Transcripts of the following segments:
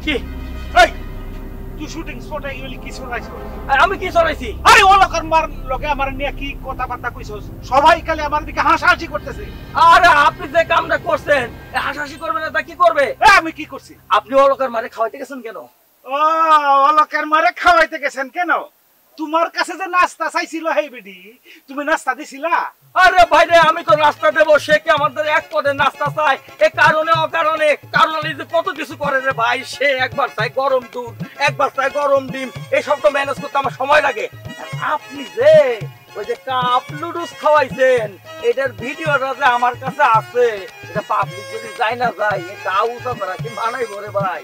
কি এই তুই শুটিং স্পটে গেলি কি শোনাইছো? আমি কি চড়াইছি? আরে ও লোকের মার লোকে আমার নিয়ে কি কথাবার্তা কইছস? সবাই খালি আমার দিকে হাসাহাসি করতেছে। আরে আপনি যে কামটা করছেন হাসাহাসি করবে না তা কি করবে? আমি কি করছি? আপনি ও লোকের মারে খাওয়াইতে গেছেন কেন? ও লোকের মারে খাওয়াইতে গেছেন কেন? তোমার কাছে যে নাস্তা চাইছিল হেই বেডি, তুমি নাস্তা দিছিলা? আরে ভাই রে, আমি তো নাস্তা দেবো, সে কি আমাদের এক পদে নাস্তা চায়? এ কারণে অকারণে কারণে যে কত কিছু করে রে ভাই। সে একবার চাই গরম দুধ, একবার চাই গরম ডিম, এইসব তো ম্যানেজ করতে আমার সময় লাগে। আপনি যে ওই যে কাপ নুডলস খাওয়াইছেন, এটার ভিডিওটা যে আমার কাছে আছে, এটা পাবলিক যদি যায় না যায়, এটা আউট আপনারা কি মানাইবো রে ভাই?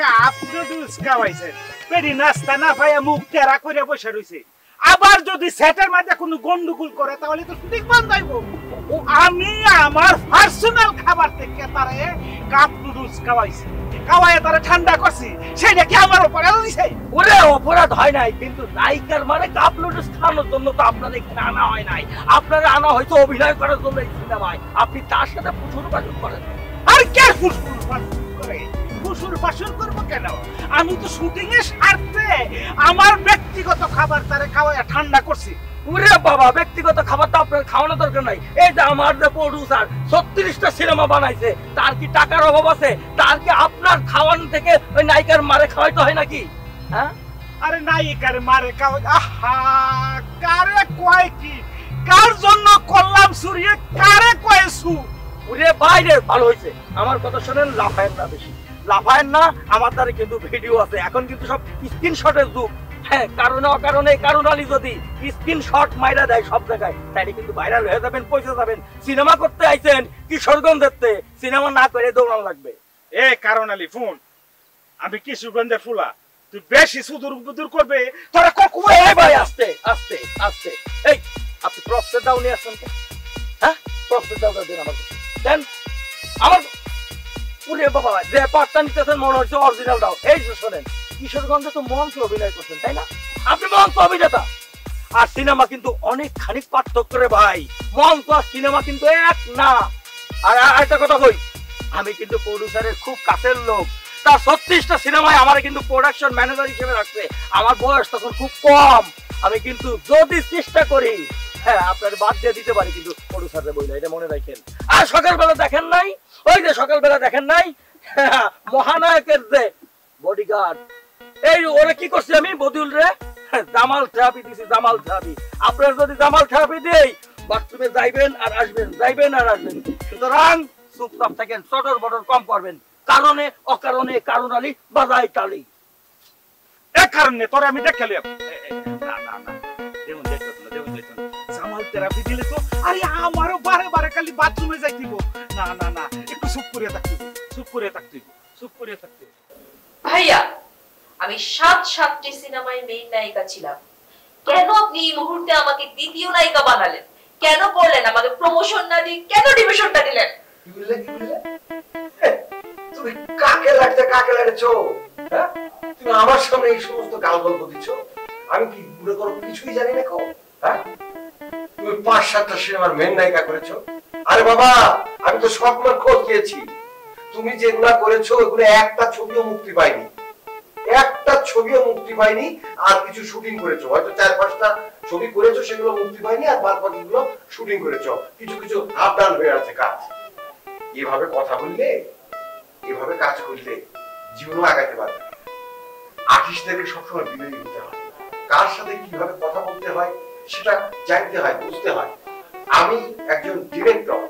কাপ নুডলস খাওয়াইছেন, বেডি নাস্তা না পাইয়া মুখ টেরা করে বসে রইছে। আবার যদি সেটের মধ্যে কোনো গন্ডগোল করে তাহলে তো শুটিং বন্ধ হইব। আমি আমার পার্সোনাল খাবার থেকে তারে কাপ নুডলস খাওয়াইছি, খাওয়াইয়া তারে ঠান্ডা করছি, সেটা কি আমার উপরে দিছে? ওরে অপরাধ হয় নাই, কিন্তু নায়িকার মানে কাপ নুডলস খাওয়ানোর জন্য তো আপনাদের এখানে আনা হয় নাই। আপনারা আনা হয়তো অভিনয় করার জন্য এই সিনেমায়। আপনি তার সাথে প্রচুর বাসন করেন। আর কে ফুসফুস করে? ফুসুর বাসন করবো কেন? আমি তো শুটিং এর স্বার্থে আমার ব্যক্তিগত খাবার তারে খাওয়াইয়া ঠান্ডা করছি। ওরে বাবা, ব্যক্তিগত খাবার তো আপনার খাওয়ানো দরকার নাই। এই যে আমার যে প্রোডিউসার 36টা সিনেমা বানাইছে, তার কি টাকার অভাব আছে? তার কি আপনার খাওয়ানো থেকে ওই নায়িকার মারে খাওয়াইতে হয় নাকি? হ্যাঁ, আরে নায়িকার মারে খাওয়াই, আহা কারে কয় কি? কার জন্য করলাম সুরিয়ে, কারে কয় সু? ওরে বাইরে ভালো হয়েছে, আমার কথা শোনেন, লাফায়েন না বেশি, লাফায়েন না। আমার দ্বারা কিন্তু ভিডিও আছে, এখন কিন্তু সব স্ক্রিনশটের যুগ। হ্যাঁ, কারণে অকারণে কারণালি যদি স্ক্রিনশট মাইরা দেয় সব জায়গায়, তাইলে কিন্তু ভাইরাল হয়ে যাবেন, পয়সা যাবেন। সিনেমা করতে আইছেন কিশোরগঞ্জ দেখতে, সিনেমা না করে দৌড়ানো লাগবে। এ কারণ আলী ফোন, আমি কিশোরগঞ্জের ফুলা, তুই বেশি সুদূর বুদূর করবে তোরা কখন? এই ভাই আস্তে আস্তে আস্তে, এই আপনি প্রফেসর দাও নিয়ে আসছেন কেন? হ্যাঁ, প্রফেসর দাও দেন আমার দেন আমার। পুরে বাবা যে পার্টটা নিতেছেন মনে হচ্ছে অরিজিনাল দাও। এই যে শোনেন, কিশোরগঞ্জে তো মঞ্চ অভিনয় করছেন তাই না? আপনি মঞ্চ অভিনেতা, আর সিনেমা কিন্তু অনেক খানিক পার্থক্য রে ভাই। মঞ্চ আর সিনেমা কিন্তু এক না। আর একটা কথা কই, আমি কিন্তু প্রডিউসারের খুব কাছের লোক। তার 36টা সিনেমায় আমার কিন্তু প্রোডাকশন ম্যানেজার হিসেবে রাখছে। আমার বয়স তখন খুব কম, আমি কিন্তু যদি চেষ্টা করি, হ্যাঁ আপনার বাদ দিয়ে দিতে পারি, কিন্তু প্রডিউসারে বইলা এটা মনে রাখেন। আর সকালবেলা দেখেন নাই, ওই যে সকালবেলা দেখেন নাই মহানায়কের যে বডিগার্ড, এই ওরা কি করছে, আমি বদিউল রে জামাল থেরাপি দিছি, জামাল থেরাপি। আপনার যদি জামাল থেরাপি দেই, বাথরুমে যাইবেন আর আসবেন, যাইবেন আর আসবেন। সুতরাং চুপচাপ থাকেন, চটর বটর কম করবেন। কারণে অকারণে কারণালি বাজাই তালি। এক কারণে তোরা আমি দেখালাম না না না, দেউন দেখো না, দেউন দেখো না, জামাল থেরাপি দিলে তো আরে আমারও বারে বারে খালি বাথরুমে যাইতে দিব। না না না, একটু চুপ করে থাকতে, চুপ করে থাকতে, চুপ করে থাকতে। ভাইয়া, আমি 7টি সিনেমায় মেইন নায়িকা ছিলাম, কেন আপনি এই মুহূর্তে আমাকে দ্বিতীয় নায়িকা বানালেন? কেন করলেন? আমাকে প্রমোশন না দিয়ে কেন ডিভিশনটা দিলেন? কি বললে, কি বললে? তুমি কাকে লাগছো? হ্যাঁ, তুমি আমার সামনে এই সমস্ত গাল গল্প দিচ্ছ, আমি কি মনে করো কিছুই জানি না? কো হ্যাঁ, তুমি 5-7টা সিনেমার মেন নায়িকা করেছো। আরে বাবা, আমি তো সবগুলোর খোঁজ নিয়েছি। তুমি যেগুলা করেছো ওগুলো একটা ছবিও মুক্তি পায়নি, একটা ছবিও মুক্তি পায়নি। আর কিছু শুটিং করেছো, হয়তো 4-5টা ছবি করেছো, সেগুলো মুক্তি পায়নি, আর বাদ বাকিগুলো শুটিং করেছো। কিছু কিছু হাফ ডান হয়ে আছে কাজ। এভাবে কথা বললে, এভাবে কাজ করলে জীবনও আগাইতে পারবে। আর্টিস্টদেরকে সবসময় বিনয়ী হতে হয়, কার সাথে কিভাবে কথা বলতে হয় সেটা জানতে হয়, বুঝতে হয়। আমি একজন ডিরেক্টর,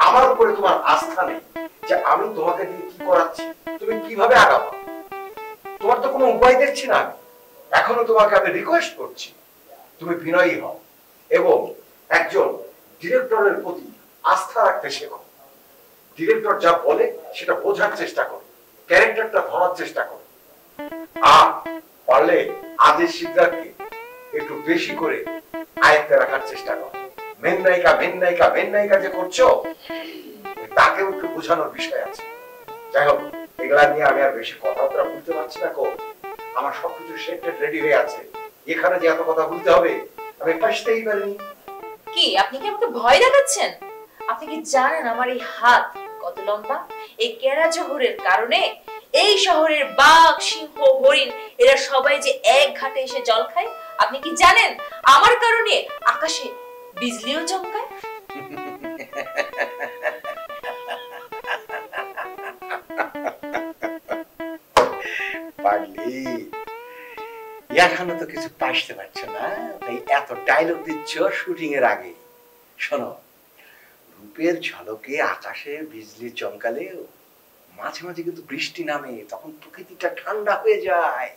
আমার উপরে তোমার আস্থা নেই যে আমি তোমাকে দিয়ে কি করাচ্ছি, তুমি কিভাবে আগাবো। তোমার তো কোনো উপায় দেখছি না। এখনো তোমাকে আমি রিকোয়েস্ট করছি, তুমি বিনয়ী হও এবং একজন ডিরেক্টরের প্রতি আস্থা রাখতে শেখো। ডিরেক্টর যা বলে সেটা বোঝার চেষ্টা করো, ক্যারেক্টারটা ধরার চেষ্টা করো। আর পারলে আদেশ শিকদারকে একটু বেশি করে আয়ত্তে রাখার চেষ্টা করো। মেন নায়িকা যে করছো, তাকেও একটু বোঝানোর বিষয় আছে। যাই হোক, এগুলা নিয়ে আমি আর বেশি কথাবার্তা বলতে পারছি না। আমার সবকিছু সেট রেডি হয়ে আছে, এখানে যে এত কথা বলতে হবে আমি পারতেই পারিনি। কি আপনি কি আমাকে ভয় দেখাচ্ছেন? আপনি কি জানেন আমার এই হাত কত লম্বা? এই কেরা জোহরের কারণে এই শহরের বাঘ, সিংহ, হরিণ এরা সবাই যে এক ঘাটে এসে জল খায়, আপনি কি জানেন আমার কারণে আকাশে বিজলিও চমকায়? পাগলি, এখনো তো কিছু পাইতে পারছো না, তাই এত ডায়লগ দিচ্ছ শুটিং এর আগে। শোনো, রূপের ঝলকে আকাশে বিজলি চমকালেও মাঝে মাঝে কিন্তু বৃষ্টি নামে, তখন প্রকৃতিটা ঠান্ডা হয়ে যায়।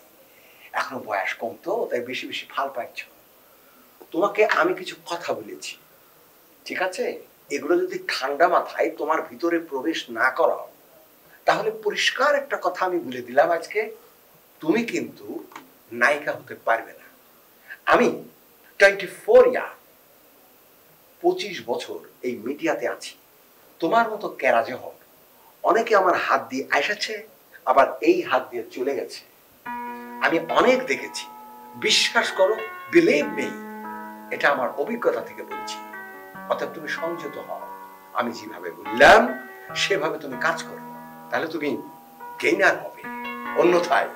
এখনো বয়স কম তো, তাই বেশি বেশি ফাল পাচ্ছ। তোমাকে আমি কিছু কথা বলেছি, ঠিক আছে? এগুলো যদি ঠান্ডা মাথায় তোমার ভিতরে প্রবেশ না করাও, তাহলে পরিষ্কার একটা কথা আমি বলে দিলাম আজকে, তুমি কিন্তু নায়িকা হতে পারবে না। আমি 24 ইয়ার 25 বছর এই মিডিয়াতে আছি। তোমার মতো ক্যারাজে হোক, অনেকে আমার হাত দিয়ে এসেছে, আবার এই হাত দিয়ে চলে গেছে। আমি অনেক দেখেছি, বিশ্বাস করো, বিলিভ মি, এটা আমার অভিজ্ঞতা থেকে বলছি। অর্থাৎ তুমি সংযত হও, আমি যেভাবে বললাম সেভাবে তুমি কাজ করো, তাহলে তুমি গেইনার হবে। অন্যথায়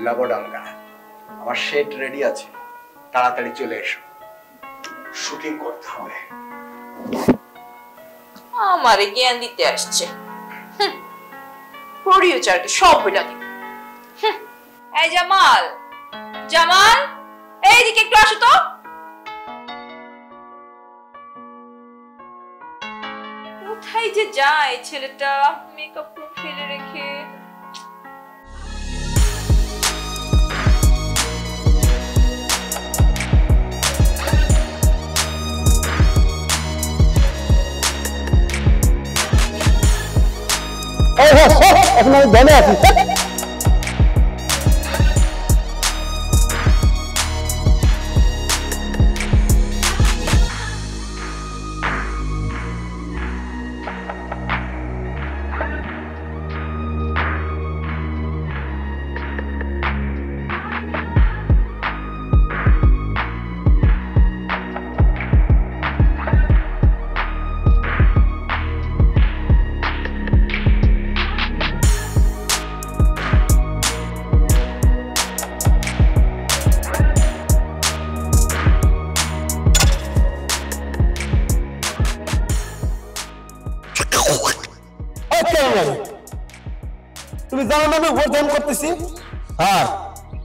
লাবডাঙ্গা, আমার সেট রেডি আছে, তাড়াতাড়ি চলে এসো, শুটিং করতে হবে। আমারে জ্ঞান দিতে আসছে, প্রডিউসারকে সব বলে দিই। এই জামাল, জামাল, এইদিকে একটু আসো তো। কোথায় যে যায় ছেলেটা, মেকআপ ফেলে রেখে। এখন আমি দমে আছি। তুমি জানো না আমি ওজন করতেছি? হ্যাঁ,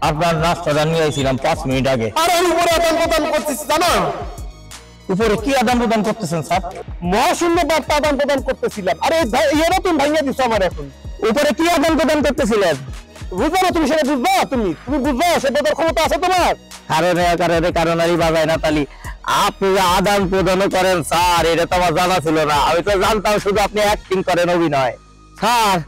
আপনার নাস্তাটা নিয়ে আইছিলাম 5 মিনিট আগে। আর আমি উপরে আদান প্রদান করতেছি, জানো? উপরে কি আদান প্রদান করতেছেন স্যার? মহাশূন্য বার্তা আদান প্রদান করতেছিলাম। আরে এরা তুমি ভাঙিয়ে দিছো আমার। এখন উপরে কি আদান প্রদান করতেছিলেন? বুঝবো না তুমি, সেটা বুঝবা? তুমি বুঝবা সে বোঝার ক্ষমতা আছে তোমার? কারণারই বাজায় না তালি, আপনি আদান প্রদান করেন স্যার, এটা তো আমার জানা ছিল না। আমি তো জানতাম শুধু আপনি অ্যাক্টিং করেন, অভিনয়। স্যার,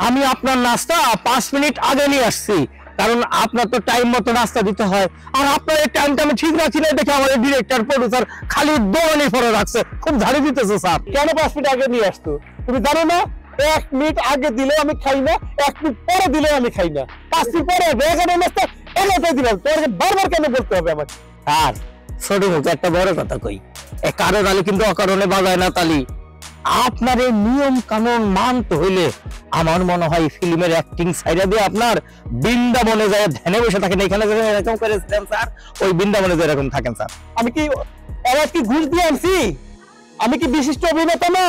আমি আপনার নাস্তা 5 মিনিট আগে নিয়ে আসছি, কারণ আপনার তো টাইম মতো নাস্তা দিতে হয়। আর আপনার এই টাইমটা আমি ঠিক রাখছি না দেখে আমার ডিরেক্টর প্রডিউসার খালি দোয়ানি ফরে রাখছে, খুব ঝাড়ি দিতেছে স্যার। কেন 5 মিনিট আগে নিয়ে আসতো? তুমি জানো না 1 মিনিট আগে দিলে আমি খাই না, 1 মিনিট পরে দিলে আমি খাই না। 5 মিনিট পরে এখানে নাস্তা এলাকায় দিলাম, তোমাকে বারবার কেন বলতে হবে আমাকে? স্যার, ছোট মুখে একটা বড় কথা কই, এ কারণ আলী কিন্তু অকারণে বাজায় না তালি। আপনার এই নিয়ম কানুন মানতে হইলে আমার মনে হয় ফিল্মের অ্যাক্টিং সাইডে দিয়ে আপনার বৃন্দাবনে যায় ধ্যানে বসে থাকেন। এখানে এরকম করেছিলেন স্যার, ওই বৃন্দাবনে যে এরকম থাকেন স্যার। আমি কি এরা কি ঘুষ দিয়ে আনছি? আমি কি বিশিষ্ট অভিনেতা না?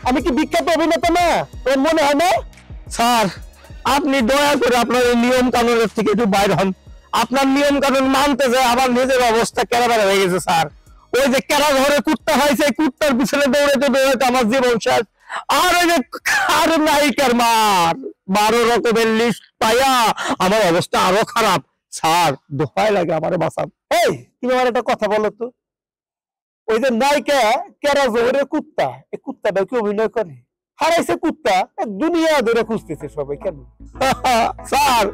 আমি কি বিখ্যাত অভিনেতা না? তোর মনে হয় না? স্যার, আপনি দয়া করে আপনার এই নিয়ম কানুনের থেকে একটু বাইর হন। আপনার নিয়ম কানুন মানতে যায় আমার নিজের অবস্থা কেরাবেরা হয়ে গেছে স্যার। ওই যে কেরা ঘরে কুত্তা হয়েছে, কুত্তার পিছনে দৌড়াতে দৌড়াতে আমার জীবন শেষ। আর ওই যে নায়িকার মার 12 রকমের লিস্ট পাইয়া আমার অবস্থা আরো খারাপ। স্যার, দোহাই লাগে আমারে বাঁচান। এই তুমি আমার একটা কথা বলো তো, ওই যে নায়িকা কেরা জোহরের কুত্তা, এই কুত্তাটা কি অভিনয় করে? হারাইছে কুত্তা, দুনিয়া ধরে খুঁজতেছে সবাই। কেন স্যার,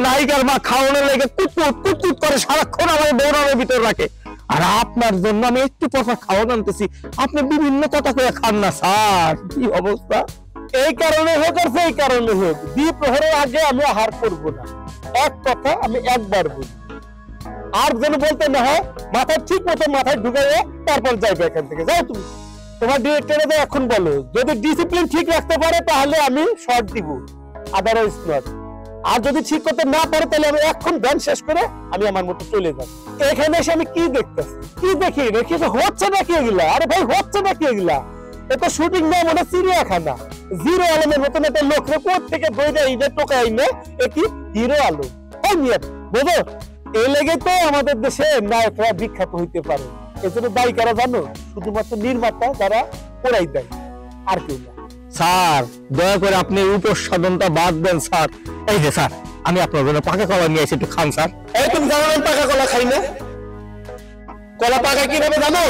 নায়িকার মা খাওয়ানোর লেগে কুটকুট কুটকুট করে সারাক্ষণ আমার দৌড়ানোর ভিতর রাখে। আর আপনার জন্য আমি একটু পয়সা খাওয়ানো আনতেছি, আপনি বিভিন্ন কথা করে খান না স্যার। কি অবস্থা! এই কারণে হোক আর সেই কারণে হোক, দ্বিপ্রহরের আগে আমি আহার করব না। এক কথা আমি একবার বলি, আর যেন বলতে না হয় মাথায় ঠিক মতো মাথায় ঢুকাইয়ে তারপর যাইবে এখান থেকে। যাও তুমি। তোমার ডিরেক্টরে এখন বলো, যদি ডিসিপ্লিন ঠিক রাখতে পারে তাহলে আমি শর্ট দিব, আদারওয়াইজ নট। আর যদি ঠিক করতে না পারে তাহলে আমি এখন গান শেষ করে আমি আমার মতো চলে যাব। এখানে এসে আমি কি দেখতেছি, কি দেখি দেখি হচ্ছে নাকি এগুলা? আরে ভাই হচ্ছে নাকি এগুলা? এটা শুটিং না, মানে চিড়িয়াখানা। জিরো আলমের মতন একটা লোক কোথা থেকে বইটা ইনে টোকাই না, এ কি হিরো আলম? বুঝো, এই লেগে তো আমাদের দেশে নায়করা বিখ্যাত হইতে পারে। এজন্য দায়ী কারা জানো? শুধুমাত্র নির্মাতা যারা পড়াই দেয়, আর কেউ না। স্যার দয়া করে আপনি উপসাধনটা বাদ দেন স্যার। এই যে স্যার, আমি আপনার জন্য পাকা কলা নিয়ে এসে একটু খান স্যার। এই তুমি জানো না পাকা কলা খাই না? কলা পাকা কিভাবে জানো?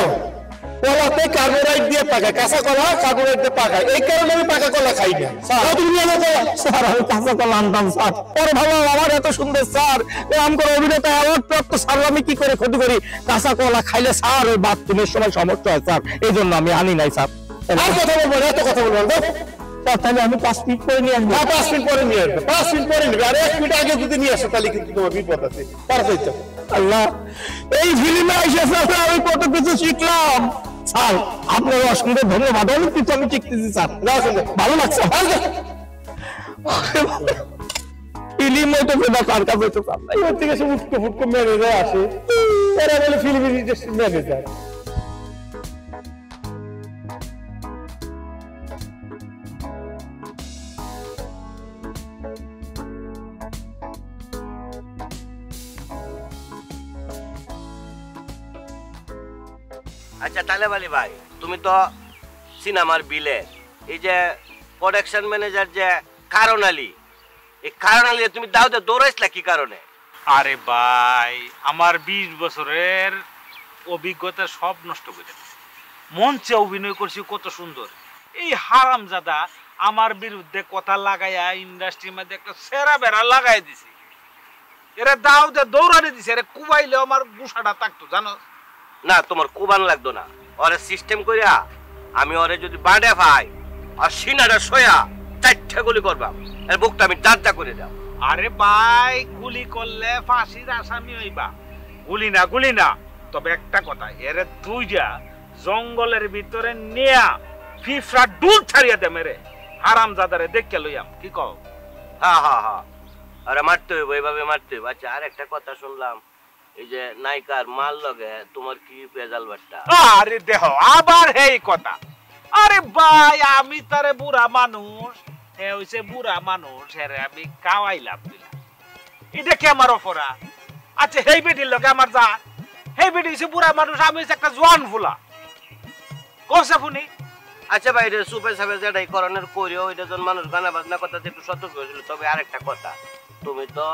কলাতে কার্বোহাইড্রেট দিয়ে পাকায়, কাঁচা কলা কার্বোহাইড্রেট দিয়ে পাকায়, এই কারণে আমি পাকা কলা খাই না। তুমি জানো তো? স্যার আমি কাঁচা কলা আনতাম স্যার। পরে ভালো আমার এত সুন্দর স্যার, এরকম করে অভিনেতা অ্যাওয়ার্ড প্রাপ্ত স্যার, আমি কি করে ক্ষতি করি? কাঁচা কলা খাইলে স্যার ওই বাথরুমের সময় সমস্যা হয় স্যার, এই জন্য আমি আনি নাই স্যার। আর কথা বলবো না, এত কথা বলবো না। স্যার তাহলে আমি 5 মিনিট পরে নিয়ে আসবো। 5 মিনিট পরে নিয়ে আসবে, 5 মিনিট পরে নিবে। আর 1 মিনিট আগে যদি নিয়ে আসো তাহলে কিন্তু তোমার বিপদ আছে। পারফেক্ট। আল্লাহ, এই ফিল্মে এসে স্যার আমি কত কিছু শিখলাম স্যার। আপনার অসংখ্য ধন্যবাদ। অনেক কিছু আমি শিখতেছি স্যার, ভালো লাগছে। ফিল্ম হইতেছে না স্যার, কাছে হইতে স্যার এর থেকে সব উঠকে ফুটকে ম্যানেজার আসে, এরা বলে ফিল্মের ইন্ডাস্ট্রির ম্যানেজার। আচ্ছা তালেব আলী ভাই, তুমি তো সিনেমার বিলে এই যে প্রোডাকশন ম্যানেজার যে কারণ আলী, এই কারণ আলী তুমি দাওতে দৌড়াইছিলা কি কারণে? আরে ভাই, আমার 20 বছরের অভিজ্ঞতা সব নষ্ট করে দিয়েছে। মঞ্চে অভিনয় করছি কত সুন্দর, এই হারামজাদা আমার বিরুদ্ধে কথা লাগাইয়া ইন্ডাস্ট্রির মধ্যে একটা সেরা বেড়া লাগাই দিছে। এরা দাওতে দৌড়ানি দিছে, এরা কুবাইলে আমার গুসাটা থাকতো জানো। না তোমার কুবান লাগতো না, ওরে সিস্টেম কইরা আমি ওরে যদি বাঁধে ভাই আর সিনাটা সয়া 4টা গুলি করবা, এর বুকটা আমি দাঁড়া করে দাও। আরে ভাই, গুলি করলে ফাঁসির আসামি হইবা। গুলি না, তবে একটা কথা, এরে দুইটা জঙ্গলের ভিতরে নিয়া ফিফরা ডুল ছাড়িয়া দে মেরে হারামজাদারে দেখে লইয়াম, কি কও? হ্যাঁ হ্যাঁ হ্যাঁ, আরে মারতে হইব, এইভাবে মারতে হইব। আচ্ছা আর একটা কথা শুনলাম, এই যে নায়িকার মাল লগে তোমার কি পেজাল বাট্টা? আরে দেহ আবার এই কথা। আরে ভাই, আমি তারে বুড়া মানুষ, হে হইছে বুড়া মানুষ, হেরে আমি কাওয়াইলাম দিলাম, এটা কি আমার অপরাধ? আচ্ছা হেই বেটির লগে আমার যা, হেই বেটি হইছে বুড়া মানুষ, আমি হইছে একটা জোয়ান ফুলা, কইছে ফুনি। আচ্ছা ভাই, এটা সুপে সাপে যেটাই করণের করিও, এটা যখন মানুষ গানা বাজনা কথা একটু সতর্ক হয়েছিল। তবে আরেকটা কথা, তুমি তো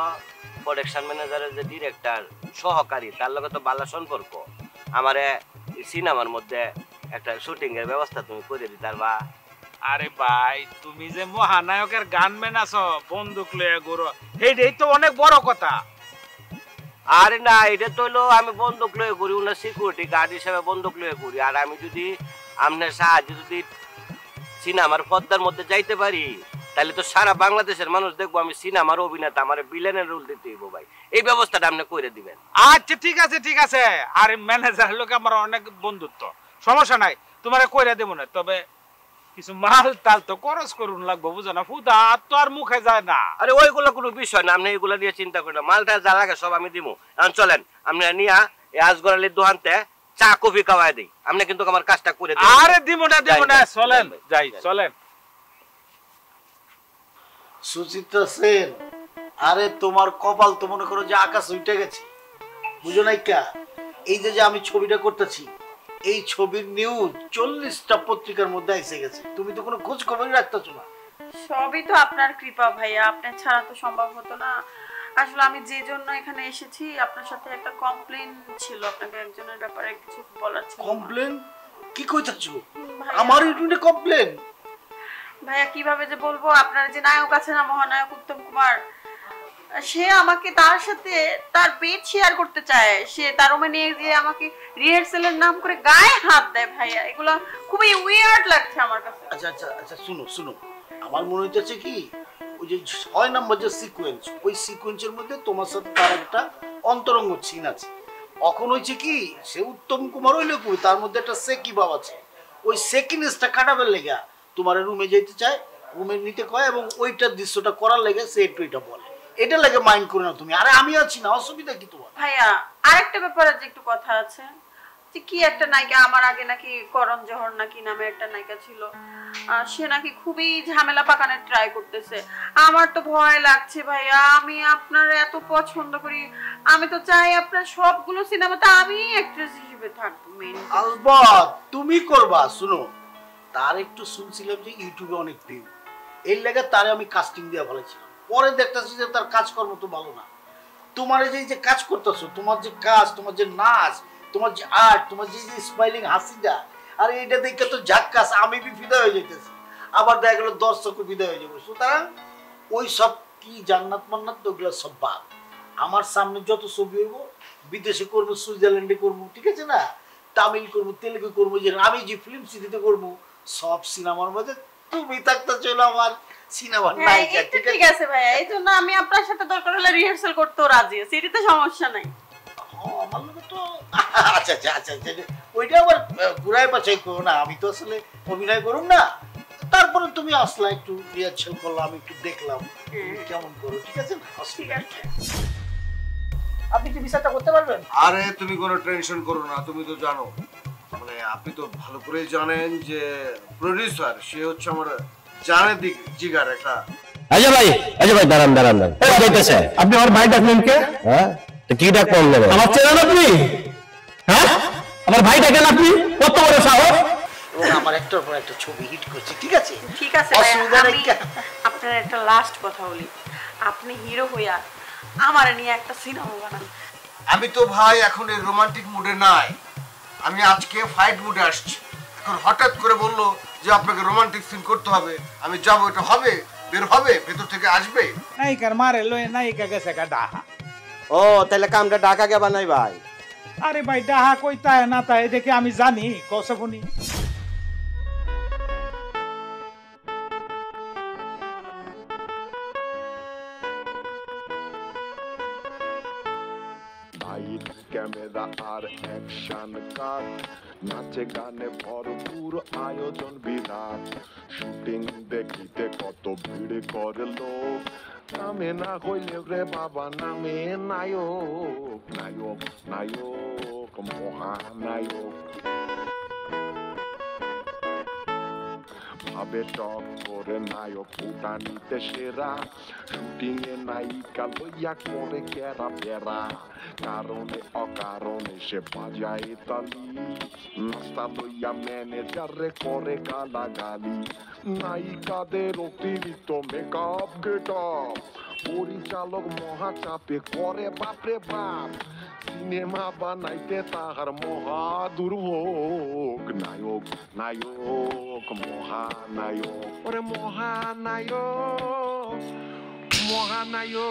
প্রোডাকশন ম্যানেজারের যে ডিরেক্টর সহকারী, তার লগে তো ভালো সম্পর্ক। আমারে সিনেমার মধ্যে একটা শুটিং এর ব্যবস্থা তুমি করে দিতার বা? আরে ভাই, তুমি যে মহানায়কের গানম্যান আছো, বন্দুক লয়ে ঘুরো, এইটাই তো অনেক বড় কথা। আরে না, এটা তো হলো আমি বন্দুক লয়ে ঘুরি, ওনার সিকিউরিটি গার্ড হিসেবে বন্দুক লয়ে ঘুরি। আর আমি যদি আপনার সাহায্যে যদি সিনেমার পর্দার মধ্যে যাইতে পারি, তাহলে তো সারা বাংলাদেশের মানুষ দেখবো আমি সিনেমার অভিনেতা, আমার ভিলেনের রোল দিতে হইব ভাই। এই ব্যবস্থাটা আপনি করে দিবেন? আচ্ছা ঠিক আছে। আর ম্যানেজার লোক আমার অনেক বন্ধুত্ব, সমস্যা নাই, তোমারে কইরা দেব না। তবে কিছু মাল তাল তো খরচ করুন লাগবো, বুঝো না, ফুদা তো আর মুখে যায় না। আরে ওইগুলো কোনো বিষয় না, আপনি এগুলো নিয়ে চিন্তা করেন না। মালটা যা লাগে সব আমি দিব। এখন চলেন, আপনি নিয়া এই আজগর আলীর দোকানতে চা কফি খাওয়াই দিই। আপনি কিন্তু আমার কাজটা করে দিন। আরে দিব না, চলেন যাই, চলেন। সুচিত্রা সেন, আরে তোমার কপাল তো মনে করো যে আকাশ উঠে গেছে, বুঝো নাই কা? এই যে আমি ছবিটা করতেছি, এই ছবির নিউজ 40টা পত্রিকার মধ্যে এসে গেছে, তুমি তো কোনো খোঁজ খবরই রাখতেছো না। সবই তো আপনার কৃপা ভাইয়া, আপনার ছাড়া তো সম্ভব হতো না। আসলে আমি যে জন্য এখানে এসেছি, আপনার সাথে একটা কমপ্লেইন ছিল, আপনাকে একজনের ব্যাপারে কিছু বলার ছিল। কমপ্লেন? কি কইতাছো? আমার ইউনিটে কমপ্লেন? ভাইয়া কিভাবে যে বলবো, আপনার যে নায়ক আছে না, মহানায়ক উত্তম কুমার, সে আমাকে তার সাথে তার পেজ শেয়ার করতে চায়। সে তার রুমে নিয়ে গিয়ে আমাকে রিহার্সালের নাম করে গায়ে হাত দেয়। ভাইয়া এগুলো খুবই উইয়ার্ড লাগছে আমার কাছে। আচ্ছা শুনো, আমার মনে হচ্ছে কি, ওই যে 6 নম্বর যে সিকোয়েন্স, ওই সিকোয়েন্সের মধ্যে তোমার সাথে তার একটা অন্তরঙ্গ সিন আছে। এখন হয়েছে কি, সে উত্তম কুমার হইলে কই, তার মধ্যে একটা সেকি ভাব আছে। ওই সেকেন্ডসটা কাটাবার লেগে তোমার রুমে যেতে চায়, রুমে নিতে কয় এবং ওইটার দৃশ্যটা করার লেগে সে একটু এটা বলে। এটা লাগে মাইন্ড করে না তুমি। আরে আমি আছি না, অসুবিধা কি তোমার? ভাইয়া আরেকটা ব্যাপারে যে একটু কথা আছে, যে কি একটা নায়িকা আমার আগে নাকি করণ জোহর নাকি নামে একটা নায়িকা ছিল, সে নাকি খুবই ঝামেলা পাকানোর ট্রাই করতেছে। আমার তো ভয় লাগছে ভাইয়া, আমি আপনার এত পছন্দ করি, আমি তো চাই আপনার সবগুলো সিনেমাতে আমি অ্যাক্ট্রেস হিসেবে থাকবো। আলবত তুমি করবা। শুনো, তার একটু শুনছিলাম যে ইউটিউবে অনেক ভিউ, এই লেগে তারে আমি কাস্টিং দিয়ে বলেছিলাম। পরে দেখতেছি যে তার কাজকর্ম তো ভালো না। তোমার যে কাজ করতেছো, তোমার যে কাজ, তোমার যে নাচ, তোমার যে আর্ট, তোমার যে স্মাইলিং হাসিটা, আর এটা দেখে তো ঝাক্কাস, আমি ফিদা হয়ে যেতেছি। আবার দেখা গেল দর্শক ফিদা হয়ে যাবো। সুতরাং ওই সব কি জান্নাত মান্নাত ওগুলো সব বাদ। আমার সামনে যত ছবি হইব, বিদেশে করবো, সুইজারল্যান্ডে করবো, ঠিক আছে না, তামিল করবো, তেলেগু করবো, যে আমি যে ফিল্ম সিটিতে করবো, সব সিনেমার মধ্যে তুমি থাকতে চলো আমার সিনেমার নায়িকা। ঠিক আছে ভাইয়া, এই জন্য আমি আপনার সাথে দরকার হলে রিহার্সাল করতেও রাজি আছি, এটাতে সমস্যা নাই। আমার লোক তো আচ্ছা আচ্ছা আচ্ছা ওইটা আবার ঘুরাই পাচাই করো না, আমি তো আসলে অভিনয় করুন না। তারপরে তুমি আসলা, একটু রিহার্সাল করলাম, আমি একটু দেখলাম কেমন করো, ঠিক আছে না? অসুবিধা নেই। আপনি কি বিচারটা করতে পারবেন? আরে তুমি কোনো টেনশন করো না, তুমি তো জানো, মানে আপনি তো ভালো করেই জানেন যে প্রোডিউসার সে হচ্ছে আমার জানের দিক জিগার একটা। আচ্ছা ভাই দাঁড়ান আপনি আমার ভাই ডাকলেন কে? হ্যাঁ কি ডাকবেন? আমার চেনেন আপনি? হ্যাঁ আমার ভাই ডাকেন আপনি? কত বড় সাহস! আমার একটার পর একটা ছবি হিট করছে, ঠিক আছে? ঠিক আছে ভাইয়া, আমি আপনার একটা লাস্ট কথা বলি, আপনি হিরো হইয়া আমার নিয়ে একটা সিনেমা বানান। আমি তো ভাই এখন এই রোমান্টিক মুডে নাই, আমি আজকে ফাইট মুডে আসছি। এখন হঠাৎ করে বললো যে আপনাকে রোমান্টিক সিন করতে হবে, আমি যাবো, এটা হবে, বের হবে, ভেতর থেকে আসবে। নায়িকার মারে লয়ে নায়িকা গেছে গা ডাহা। ও তাহলে কামটা ঢাকা কে বানাই ভাই? আরে ভাই ডাহা কই তাই না তাই দেখে আমি জানি কসফনি। লাইট ক্যামেরা আর অ্যাকশন কাট, নাচে গানে ভরপুর আয়োজন বিরাট। শুটিং দেখিতে কত ভিড় করে লোক, নামে না হইলে রে বাবা নামে নায়ক, নায়ক নায়ক মহানায়ক। ভাবে টক করে নায়ক উঠানিতে সেরা, শুটিং এ নায়িকা লইয়া করে কেরা বেড়া। কারণে অকারণে সে বাজায় তালি, নাস্তা লইয়া ম্যানেজারে করে গালাগালি। নায়িকাদের অতিরিক্ত মেকআপ গেটআপ, পরিচালক মহা চাপে করে বাপরে বাপ। সিনেমা বানাইতে তাহার মহা দুর্ভোগ, নায়ক নায়ক মহানায়ক, ওরে মহানায়ক মহানায়ক।